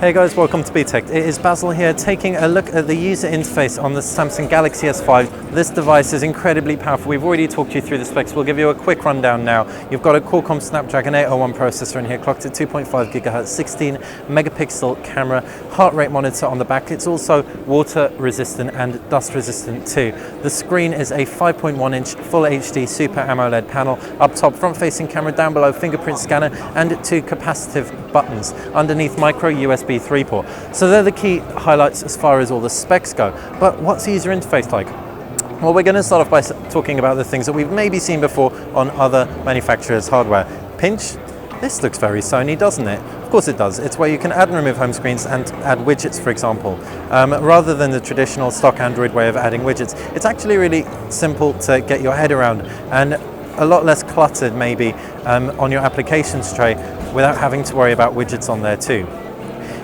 Hey guys, welcome to BTech. It is Basil here taking a look at the user interface on the Samsung Galaxy S5. This device is incredibly powerful. We've already talked you through the specs. We'll give you a quick rundown now. You've got a Qualcomm Snapdragon 801 processor in here, clocked at 2.5 GHz, 16 megapixel camera, heart rate monitor on the back. It's also water resistant and dust resistant too. The screen is a 5.1 inch Full HD Super AMOLED panel. Up top, front facing camera, down below fingerprint scanner and two capacitive buttons. Underneath, micro USB 3 port. So they're the key highlights as far as all the specs go. But what's the user interface like? Well, we're going to start off by talking about the things that we've maybe seen before on other manufacturers' hardware. Pinch. This looks very Sony, doesn't it? Of course it does. It's where you can add and remove home screens and add widgets, for example. Rather than the traditional stock Android way of adding widgets, it's actually really simple to get your head around and a lot less cluttered maybe on your applications tray without having to worry about widgets on there too.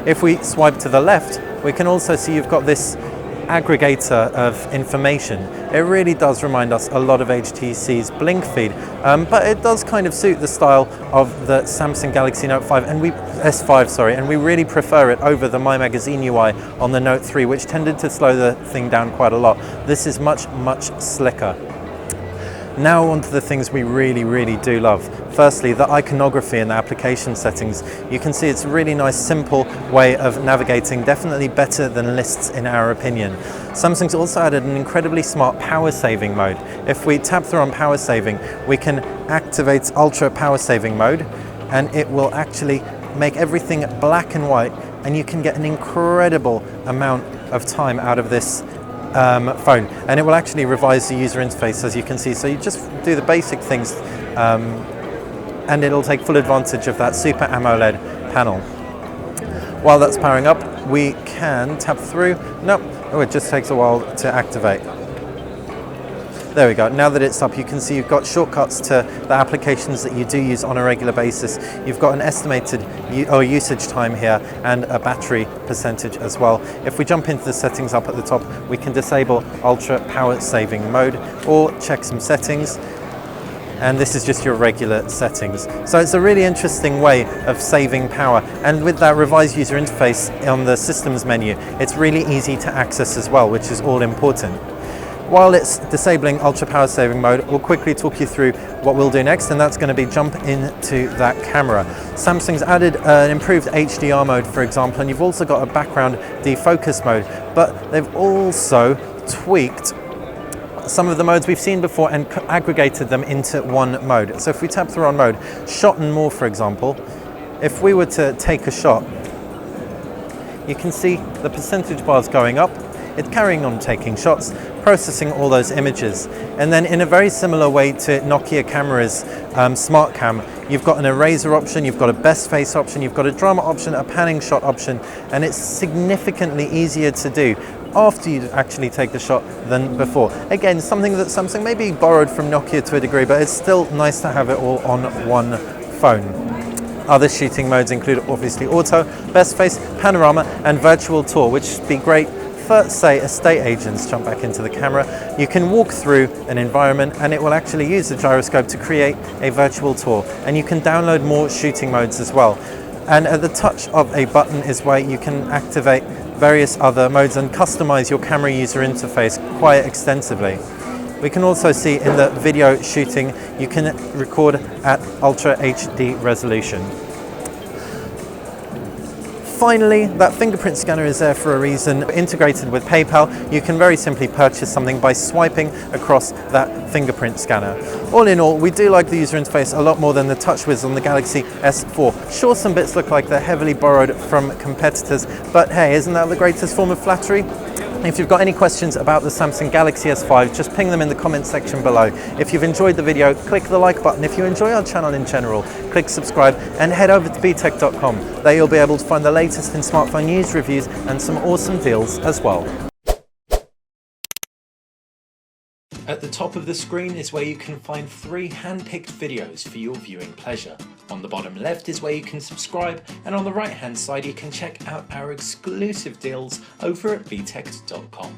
If we swipe to the left, we can also see you've got this aggregator of information. It really does remind us a lot of HTC's Blink feed, but it does kind of suit the style of the Samsung Galaxy Note 5 and S5, and we really prefer it over the My Magazine UI on the Note 3, which tended to slow the thing down quite a lot. This is much slicker. Now on to the things we really do love. Firstly, the iconography in the application settings. You can see it's a really nice, simple way of navigating, definitely better than lists in our opinion. Samsung's also added an incredibly smart power saving mode. If we tap through on power saving, we can activate ultra power saving mode, and it will actually make everything black and white, and you can get an incredible amount of time out of this phone, and it will actually revise the user interface, as you can see. So you just do the basic things and it'll take full advantage of that Super AMOLED panel. While that's powering up, we can tap through. Nope, oh, it just takes a while to activate. There we go. Now that it's up, you can see you've got shortcuts to the applications that you do use on a regular basis. You've got an estimated usage time here and a battery percentage as well. If we jump into the settings up at the top, we can disable ultra power saving mode or check some settings. And this is just your regular settings. So it's a really interesting way of saving power. And with that revised user interface on the systems menu, it's really easy to access as well, which is all important. While it's disabling ultra power saving mode, we'll quickly talk you through what we'll do next, and that's going to be jump into that camera. Samsung's added an improved HDR mode, for example, and you've also got a background defocus mode, but they've also tweaked some of the modes we've seen before and aggregated them into one mode. So if we tap through on mode, shot and more, for example, if we were to take a shot, you can see the percentage bars going up. It's carrying on taking shots, processing all those images. And then in a very similar way to Nokia cameras, Smart Cam, you've got an eraser option, you've got a best face option, you've got a drama option, a panning shot option, and it's significantly easier to do after you actually take the shot than before. Again, something that Samsung maybe borrowed from Nokia to a degree, but it's still nice to have it all on one phone. Other shooting modes include obviously auto, best face, panorama, and virtual tour, which would be great for, say, estate agents. Jump back into the camera. You can walk through an environment and it will actually use the gyroscope to create a virtual tour. And you can download more shooting modes as well. And at the touch of a button is where you can activate various other modes and customize your camera user interface quite extensively. We can also see in the video shooting, you can record at Ultra HD resolution. Finally, that fingerprint scanner is there for a reason. Integrated with PayPal, you can very simply purchase something by swiping across that fingerprint scanner. All in all, we do like the user interface a lot more than the TouchWiz on the Galaxy S4. Sure, some bits look like they're heavily borrowed from competitors, but hey, isn't that the greatest form of flattery? If you've got any questions about the Samsung Galaxy S5, just ping them in the comment section below. If you've enjoyed the video, click the like button. If you enjoy our channel in general, click subscribe and head over to btech.com. There you'll be able to find the latest in smartphone news, reviews and some awesome deals as well. At the top of the screen is where you can find 3 hand-picked videos for your viewing pleasure. On the bottom left is where you can subscribe, and on the right hand side you can check out our exclusive deals over at btech.com.